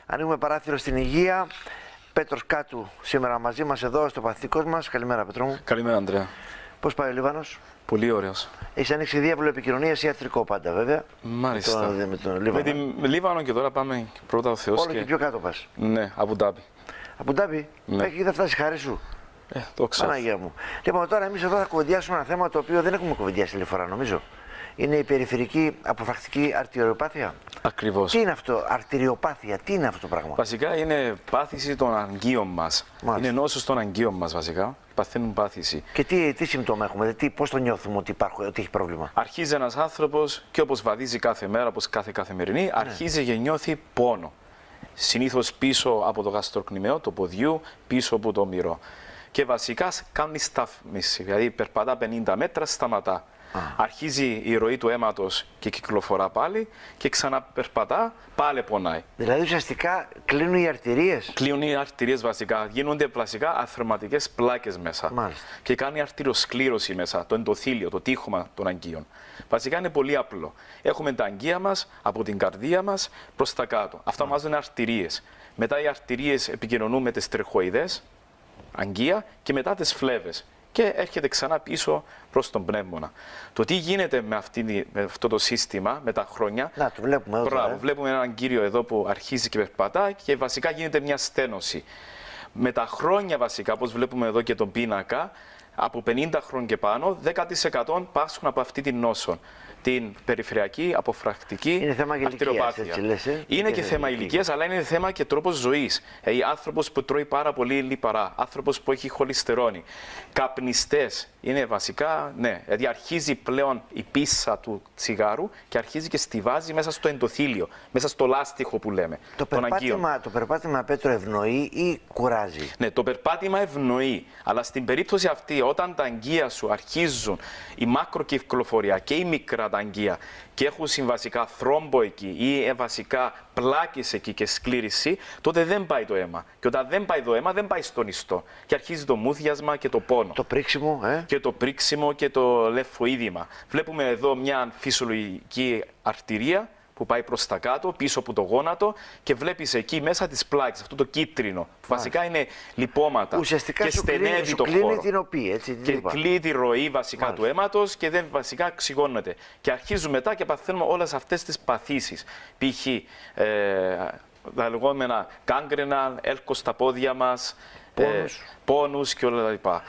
Ανοίγουμε παράθυρο στην υγεία. Πέτρος Κάτου σήμερα μαζί μας εδώ στο παθητικός μας. Καλημέρα, Πέτρο μου. Καλημέρα, Ανδρέα. Πώς πάει ο Λίβανος? Πολύ ωραίος. Έχεις ανοίξει διάβολο επικοινωνίας ιατρικό πάντα, βέβαια. Μάλιστα. Με τον Λίβανο. Με Λίβανο και τώρα πάμε πρώτα ο Θεός. Όλο και πιο κάτω πας. Ναι, Αμπουντάμπι. Αμπουντάμπι. Ναι. Έχει δεν φτάσει χάρη σου. Το ξέρω. Παναγία μου. Λοιπόν, τώρα εμείς εδώ θα κουβεντιάσουμε ένα θέμα το οποίο δεν έχουμε κουβεντιάσει άλλη φορά, νομίζω. Είναι η περιφερική αποφρακτική αρτηριοπάθεια. Ακριβώς. Τι είναι αυτό, αρτηριοπάθεια, τι είναι αυτό το πράγμα? Βασικά είναι πάθηση των αγκίων μας. Μάλιστα. Είναι νόσος των αγκίων μας βασικά. Παθαίνουν πάθηση. Και τι συμπτώμα έχουμε, πώς το νιώθουμε ότι έχει πρόβλημα? Αρχίζει ένας άνθρωπος και όπως βαδίζει κάθε μέρα, όπως κάθε καθημερινή, αρχίζει και νιώθει πόνο. Συνήθως πίσω από το γαστροκνημαίο, το ποδιού, πίσω από το μυρό. Και βασικά κάνει στάθμιση, δηλαδή περπατά 50 μέτρα, σταματά. Αρχίζει η ροή του αίματος και κυκλοφορά πάλι και ξαναπερπατά, πάλι πονάει. Δηλαδή ουσιαστικά κλείνουν οι αρτηρίες. Κλείνουν οι αρτηρίες βασικά, γίνονται βασικά αθροματικές πλάκες μέσα. Μάλιστα. Και κάνει αρτηριοσκλήρωση μέσα, το ενδοθήλιο, το τείχομα των αγκίων. Βασικά είναι πολύ απλό. Έχουμε τα αγκία μας από την καρδία μας προς τα κάτω. Αυτά ονομάζονται αρτηρίες. Μετά οι αρτηρίες επικοινωνούν με τις τρεχοειδές, αγκία και μετά τις φλέβες. Και έρχεται ξανά πίσω προς τον πνεύμονα. Το τι γίνεται με αυτό το σύστημα με τα χρόνια. Να, το βλέπουμε εδώ. Μπράβο, βλέπουμε έναν κύριο εδώ που αρχίζει και περπατά και βασικά γίνεται μια στένωση. Με τα χρόνια βασικά, όπως βλέπουμε εδώ και τον πίνακα, από 50 χρόνια και πάνω, 10% πάσχουν από αυτή την νόσο. Την περιφερειακή αποφρακτική αρτηριοπάθεια. Είναι και θέμα ηλικίας, αλλά είναι θέμα και τρόπος ζωής. Άνθρωπος που τρώει πάρα πολύ λιπαρά, άνθρωπος που έχει χολυστερόνη, καπνιστές. Είναι βασικά, ναι, δηλαδή αρχίζει πλέον η πίσα του τσιγάρου και αρχίζει και στιβάζει μέσα στο ενδοθήλιο, μέσα στο λάστιχο που λέμε. Το περπάτημα, Πέτρο, ευνοεί ή κουράζει? Ναι, το περπάτημα ευνοεί, αλλά στην περίπτωση αυτή, όταν τα αγκία σου αρχίζουν η μακροκυκλοφορία και η μικρά τα αγκία και έχουν βασικά θρόμπο εκεί ή βασικά πλάκες εκεί και σκλήρηση, τότε δεν πάει το αίμα. Και όταν δεν πάει το αίμα, δεν πάει στον ιστό. Και αρχίζει το μούδιασμα και το πόνο. Το πρίξιμο, Και το πρίξιμο και το λεφοείδημα. Βλέπουμε εδώ μια φυσιολογική αρτηρία που πάει προς τα κάτω, πίσω από το γόνατο και βλέπεις εκεί μέσα τις πλάκες, αυτό το κίτρινο, που βασικά είναι λιπώματα. Ουσιαστικά και στενεύει το κλείνει χώρο. την οπή, έτσι. Και κλείνει τη ροή βασικά του αίματος και δεν βασικά ξυγώνεται. Και αρχίζουν μετά και παθαίνουμε όλες αυτές τις παθήσεις. Π.χ. τα λεγόμενα κάγκρενα, έλκος στα πόδια μας, πόνους και όλα τα λοιπά.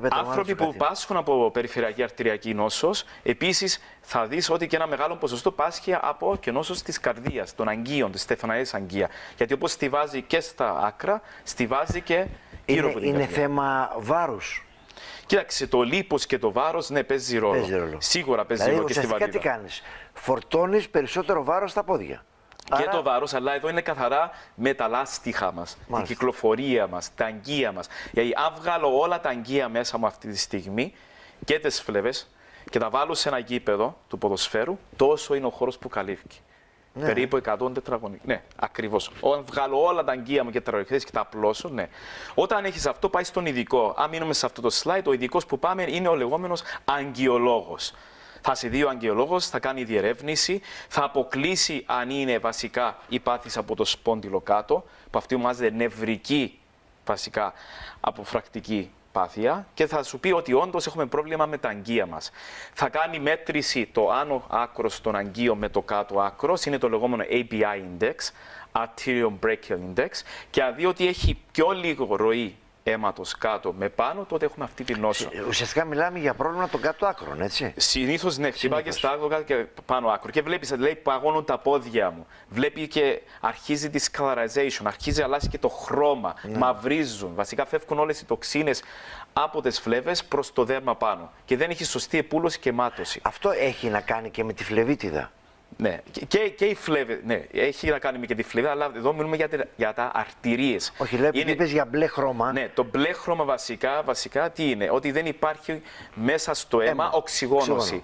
Άνθρωποι που πάσχουν από περιφερειακή αρτηριακή νόσος, επίσης θα δεις ότι και ένα μεγάλο ποσοστό πάσχει από και νόσος της καρδίας, των αγκίων, της στεφαναίας αγκία. Γιατί όπως στιβάζει και στα άκρα, στιβάζει και γύρω από την καρδία. Είναι θέμα βάρους. Κοίταξε, το λίπος και το βάρος, ναι, παίζει ρόλο. Σίγουρα παίζει ρόλο και στη βαρύτητα. Τι κάνεις? Φορτώνεις περισσότερο βάρος στα πόδια. Και το βάρος, αλλά εδώ είναι καθαρά με τα λάστιχα μας, την κυκλοφορία μας, τα αγκία μας. Γιατί αν βγάλω όλα τα αγκία μέσα μου αυτή τη στιγμή και τις φλέβες και τα βάλω σε ένα γήπεδο του ποδοσφαίρου, τόσο είναι ο χώρος που καλύφθηκε. Ναι. Περίπου 100 τετραγωνικά. Ναι, ακριβώς. Όταν βγάλω όλα τα αγκία μου και τετραγωνικές και τα απλώσω, ναι. Όταν έχεις αυτό, πάει στον ειδικό. Αν μείνουμε σε αυτό το slide, ο ειδικός που πάμε είναι ο λεγόμενος αγκιολόγος. Θα σε δει ο αγκιολόγος, θα κάνει διερεύνηση, θα αποκλείσει αν είναι βασικά η πάθηση από το σπόντιλο κάτω, που αυτή ονομάζεται νευρική βασικά αποφρακτική πάθεια, και θα σου πει ότι όντως έχουμε πρόβλημα με τα αγκία μας. Θα κάνει μέτρηση το άνω άκρος των αγκίων με το κάτω άκρος, είναι το λεγόμενο ABI Index, Arterial Brachial Index, και αν δει ότι έχει πιο λίγο ροή αίματος κάτω με πάνω, τότε έχουμε αυτή την νόσο. Ουσιαστικά μιλάμε για πρόβλημα των κάτω άκρων, έτσι. Συνήθως ναι, χτυπάει και στα άκρη και πάνω άκρο. Και βλέπεις, λέει, παγώνουν τα πόδια μου. Βλέπει και αρχίζει τη sclerization, αρχίζει αλλάζει και το χρώμα. Μαυρίζουν. Βασικά φεύγουν όλες οι τοξίνες από τις φλέβες προς το δέρμα πάνω. Και δεν έχει σωστή επούλωση και μάτωση. Αυτό έχει να κάνει και με τη φλεβίτιδα. Ναι, και η φλέβη, ναι, έχει να κάνει και τη φλέβη, αλλά εδώ μιλούμε για τα αρτηρίες. Όχι, λέει, είπες για μπλε χρώμα. Ναι, το μπλε χρώμα βασικά τι είναι? Ότι δεν υπάρχει μέσα στο αίμα οξυγόνωση.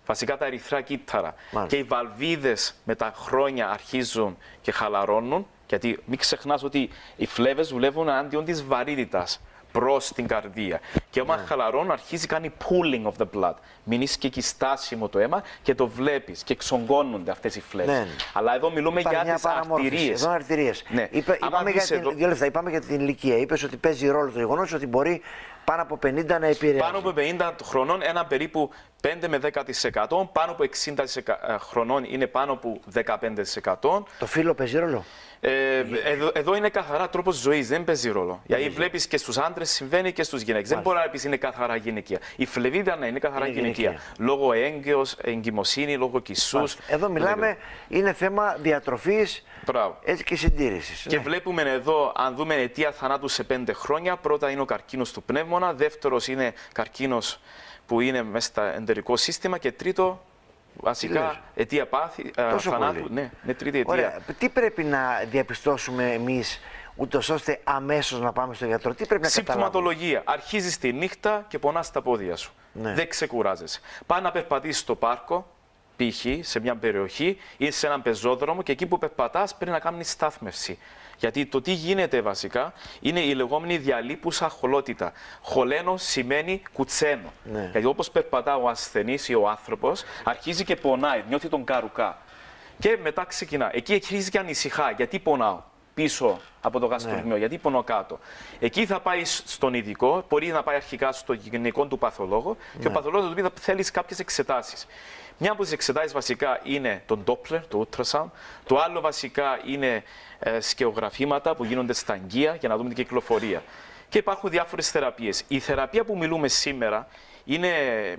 Βασικά τα ερυθρά κύτταρα. Και οι βαλβίδες με τα χρόνια αρχίζουν και χαλαρώνουν, γιατί μην ξεχνάς ότι οι φλέβες δουλεύουν αντίον της βαρύτητας. προς την καρδία. Και όταν χαλαρώνουν, αρχίζει κάνει pooling of the blood. Μείνεις και εκεί στάσιμο το αίμα και το βλέπεις και εξογκώνονται αυτές οι φλέβες. Αλλά εδώ μιλούμε για τις αρτηρίες. Εδώ αρτηρίες. Ναι. Είπαμε για την ηλικία. Είπες ότι παίζει ρόλο το γεγονός ότι μπορεί πάνω από 50 να επηρεάζει. Πάνω από 50 χρονών ένα περίπου 5 με 10%. Πάνω από 60 χρονών είναι πάνω από 15%. Το φύλο παίζει ρόλο. Εδώ είναι καθαρά τρόπος ζωής, δεν παίζει ρόλο. Γιατί βλέπεις και στους άντρες συμβαίνει και στους γυναίκες. Δεν μπορεί να πεις είναι καθαρά γυναικεία. Η φλεβίδα είναι καθαρά γυναικεία. Λόγω εγκυμοσύνη, λόγω κυσούς. Εδώ μιλάμε, είναι θέμα διατροφής και συντήρησης. Και βλέπουμε εδώ, αν δούμε αιτία θανάτου σε 5 χρόνια, πρώτα είναι ο καρκίνος του πνεύμονα, δεύτερος είναι καρκίνος που είναι μέσα στο εντερικό σύστημα και τρίτο. Βασικά, αιτία θανάτου. Ναι, είναι τρίτη αιτία. Ωραία. Τι πρέπει να διαπιστώσουμε εμείς, ούτως ώστε αμέσως να πάμε στο γιατρό, τι πρέπει να καταλάβουμε? Συμπτωματολογία. Αρχίζεις τη νύχτα και πονάς τα πόδια σου. Ναι. Δεν ξεκουράζεσαι. Πάει να περπατήσεις στο πάρκο, π.χ. σε μια περιοχή ή σε έναν πεζόδρομο και εκεί που περπατάς πρέπει να κάνεις στάθμευση. Γιατί το τι γίνεται βασικά είναι η λεγόμενη διαλείπουσα χολότητα. Χολένο σημαίνει κουτσένο. Ναι. Γιατί όπως περπατά ο ασθενής ή ο άνθρωπος, αρχίζει και πονάει, νιώθει τον καρουκά. Και μετά ξεκινά. Εκεί αρχίζει και ανησυχά. Γιατί πονάω πίσω από το γαστροκομείο, γιατί πονώ κάτω. Εκεί θα πάει στον ειδικό, μπορεί να πάει αρχικά στο γυναικό του παθολόγο και ο παθολόγος θα του πει: θέλεις κάποιες εξετάσεις. Μια από τις εξετάσεις βασικά είναι το Doppler, το ultrasound. Το άλλο βασικά είναι σκεογραφήματα που γίνονται στα αγγεία για να δούμε την κυκλοφορία. Και υπάρχουν διάφορες θεραπείες. Η θεραπεία που μιλούμε σήμερα είναι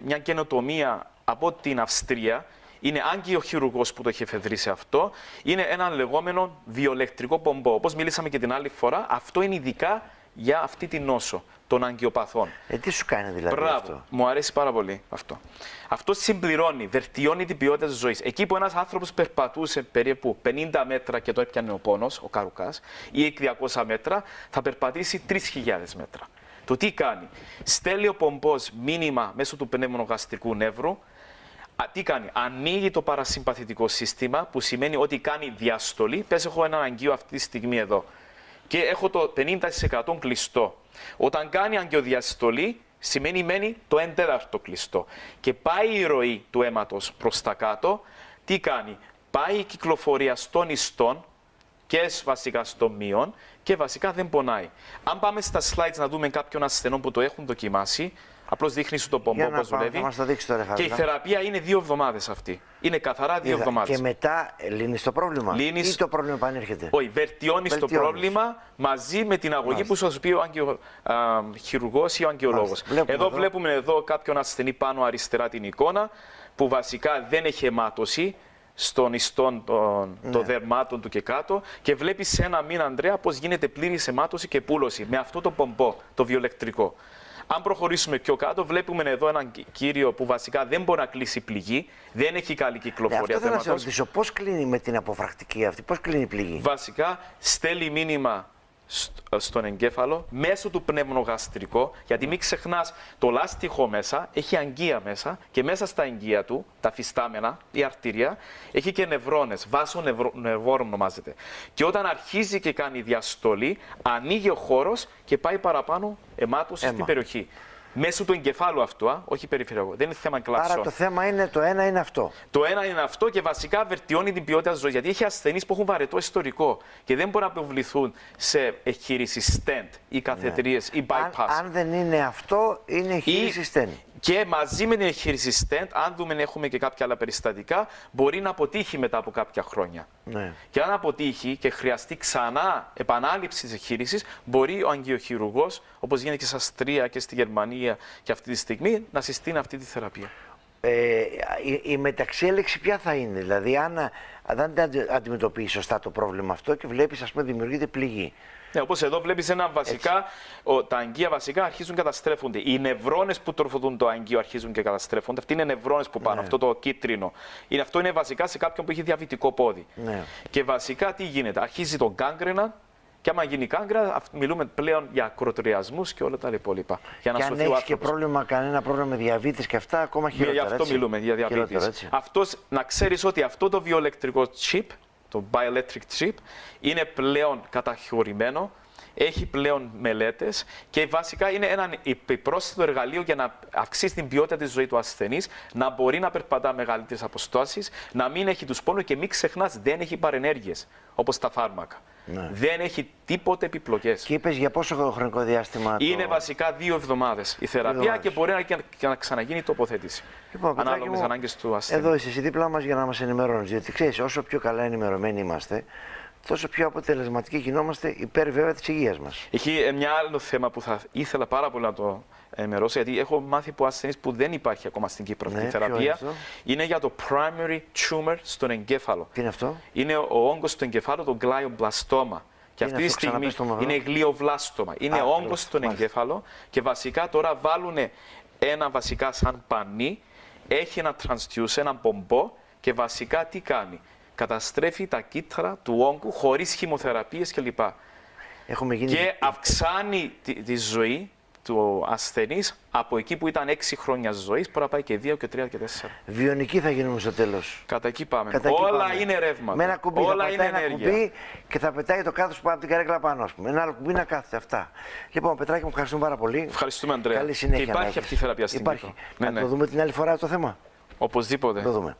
μια καινοτομία από την Αυστρία. Είναι άγκιοχειρουργός που το έχει εφευρίσει αυτό. Είναι ένα λεγόμενο βιολεκτρικό πομπό. Όπως μιλήσαμε και την άλλη φορά, αυτό είναι ειδικά για αυτή την νόσο των αγκιοπαθών. Τι σου κάνει δηλαδή αυτό? Μου αρέσει πάρα πολύ αυτό. Αυτό συμπληρώνει, βελτιώνει την ποιότητα της ζωής. Εκεί που ένας άνθρωπος περπατούσε περίπου 50 μέτρα και το έπιανε ο πόνος, ο καρουκάς, ή 200 μέτρα, θα περπατήσει 3.000 μέτρα. Το τι κάνει? Στέλνει ο πομπός μήνυμα μέσω του πνευμονογαστρικού νεύρου. Τι κάνει? Ανοίγει το παρασυμπαθητικό σύστημα, που σημαίνει ότι κάνει διαστολή. Πες, έχω έναν αγκείο αυτή τη στιγμή εδώ και έχω το 50% κλειστό. Όταν κάνει αγκιοδιαστολή, σημαίνει μένει το 1/4 κλειστό. Και πάει η ροή του αίματος προς τα κάτω. Τι κάνει? Πάει η κυκλοφορία στον ιστόν και βασικά στο μείον και βασικά δεν πονάει. Αν πάμε στα slides να δούμε κάποιον ασθενό που το έχουν δοκιμάσει, απλώς δείχνει σου το πομπό πώς δουλεύει. Και η θεραπεία είναι 2 εβδομάδες αυτή. Είναι καθαρά 2 εβδομάδες. Και μετά λύνεις το πρόβλημα ή το πρόβλημα επανέρχεται? Όχι, βελτιώνεις το πρόβλημα μαζί με την αγωγή που σου πει ο αγκιοχειρουργός ή ο αγκιολόγος. Εδώ βλέπουμε εδώ κάποιον ασθενή πάνω αριστερά την εικόνα που βασικά δεν έχει αιμάτωση στον ιστόν των δερμάτων του και κάτω και βλέπεις σε ένα μήνα, Ανδρέα, πώς γίνεται πλήρης αιμάτωση και πούλωση με αυτό το πομπό, το βιολεκτρικό. Αν προχωρήσουμε πιο κάτω, βλέπουμε εδώ έναν κύριο που βασικά δεν μπορεί να κλείσει πληγή, δεν έχει καλή κυκλοφορία. Αυτό θέλω να σε ρωτήσω, πώς κλείνει με την αποφρακτική αυτή, πώς κλείνει η πληγή? Βασικά στέλνει μήνυμα στον εγκέφαλο μέσω του πνευμονογαστρικό, γιατί μην ξεχνάς, το λάστιχο μέσα έχει αγγεία μέσα και μέσα στα αγγεία του, τα φυστάμενα, η αρτηρία, έχει και νευρώνες, βάσο-νευρών ονομάζεται. Και όταν αρχίζει και κάνει διαστολή, ανοίγει ο χώρος και πάει παραπάνω αιμάτωση στην περιοχή. Μέσω του εγκεφάλου αυτού, όχι περιφερειακό. Δεν είναι θέμα κλαψών. Άρα το θέμα είναι το ένα είναι αυτό. Το ένα είναι αυτό και βασικά βελτιώνει την ποιότητα της ζωής. Γιατί έχει ασθενείς που έχουν βαρετό ιστορικό και δεν μπορούν να αποβληθούν σε εγχείρηση stent ή καθετρίες ή bypass. Αν δεν είναι αυτό, είναι εγχείρηση stent. Και μαζί με την εγχείρηση stent, αν δούμε έχουμε και κάποια άλλα περιστατικά, μπορεί να αποτύχει μετά από κάποια χρόνια. Ναι. Και αν αποτύχει και χρειαστεί ξανά επανάληψη της εγχείρησης, μπορεί ο αγκιοχειρουργός, όπως γίνεται και στην Αυστρία και στη Γερμανία και αυτή τη στιγμή, να συστήνει αυτή τη θεραπεία. Η μεταξέλιξη ποια θα είναι? Δηλαδή, αν δεν αντιμετωπίσει σωστά το πρόβλημα αυτό και βλέπεις, ας πούμε, δημιουργείται πληγή. Ναι, όπως εδώ βλέπεις τα αγγεία βασικά αρχίζουν και καταστρέφονται. Οι νευρώνες που τροφοδοτούν το αγγείο αρχίζουν και καταστρέφονται. Αυτοί είναι νευρώνες που πάνε, αυτό το κίτρινο. Αυτό είναι βασικά σε κάποιον που έχει διαβητικό πόδι. Ναι. Και βασικά τι γίνεται? Αρχίζει το γκάγκρενα και άμα γίνει γκάγκρενα, μιλούμε πλέον για ακροτηριασμούς και όλα τα υπόλοιπα. Και αν έχει και κανένα πρόβλημα με διαβήτης και αυτά, ακόμα χειρότερα. Γι' αυτό μιλούμε, για διαβήτης. Να ξέρεις ότι αυτό το βιοελεκτρικό chip, το bioelectric chip, είναι πλέον καταχωρημένο. έχει πλέον μελέτες και βασικά είναι ένα πρόσθετο εργαλείο για να αυξήσει την ποιότητα της ζωής του ασθενής, να μπορεί να περπατά μεγαλύτερες αποστάσεις, να μην έχει τους πόνους και μην ξεχνάς, δεν έχει παρενέργειες όπως τα φάρμακα. Ναι. Δεν έχει τίποτε επιπλοκές. Και είπες για πόσο χρονικό διάστημα? Είναι βασικά 2 εβδομάδες η θεραπεία και μπορεί να ξαναγίνει η τοποθέτηση. Λοιπόν, ανάλογα με τις ανάγκες του ασθενή. Εδώ είσαι εσύ δίπλα μας για να μας ενημερώνεις. Γιατί ξέρεις, όσο πιο καλά ενημερωμένοι είμαστε, τόσο πιο αποτελεσματικοί γινόμαστε υπέρ βέβαια της υγείας μας. Έχει μια άλλο θέμα που θα ήθελα πάρα πολύ να το ενημερώσω, γιατί έχω μάθει από ασθενείς που δεν υπάρχει ακόμα στην Κύπρο αυτή η θεραπεία. Είναι για το primary tumor στον εγκέφαλο. Τι είναι αυτό? Είναι ο όγκος του εγκεφάλου, το glioblastoma. Και αυτή τη στιγμή είναι γλιοβλάστομα. Είναι όγκος στον εγκέφαλο και βασικά τώρα βάλουν ένα βασικά σαν πανί, έχει ένα transducer, ένα μπομπό και βασικά τι κάνει? Καταστρέφει τα κύτταρα του όγκου χωρίς χημοθεραπείες κλπ. Και αυξάνει τη ζωή του ασθενής από εκεί που ήταν 6 χρόνια ζωής, μπορεί να πάει και 2 και 3 και 4. Βιονικοί θα γίνουμε στο τέλος. Κατά εκεί πάμε. Όλα είναι ρεύματα. Με ένα κουμπί όλα είναι ένα κουμπί και θα πετάει το κάτω πάνω από την καρέκλα πάνω, ας πούμε. Ένα άλλο κουμπί να κάθεται αυτά. Λοιπόν, Πετράκη, μου ευχαριστούμε πάρα πολύ. Ευχαριστούμε, Αντρέα. Καλή συνέχεια. Και υπάρχει αυτή η θεραπεία στην Κύπρο. Να το δούμε την άλλη φορά το θέμα. Οπωσδήποτε. Το δούμε.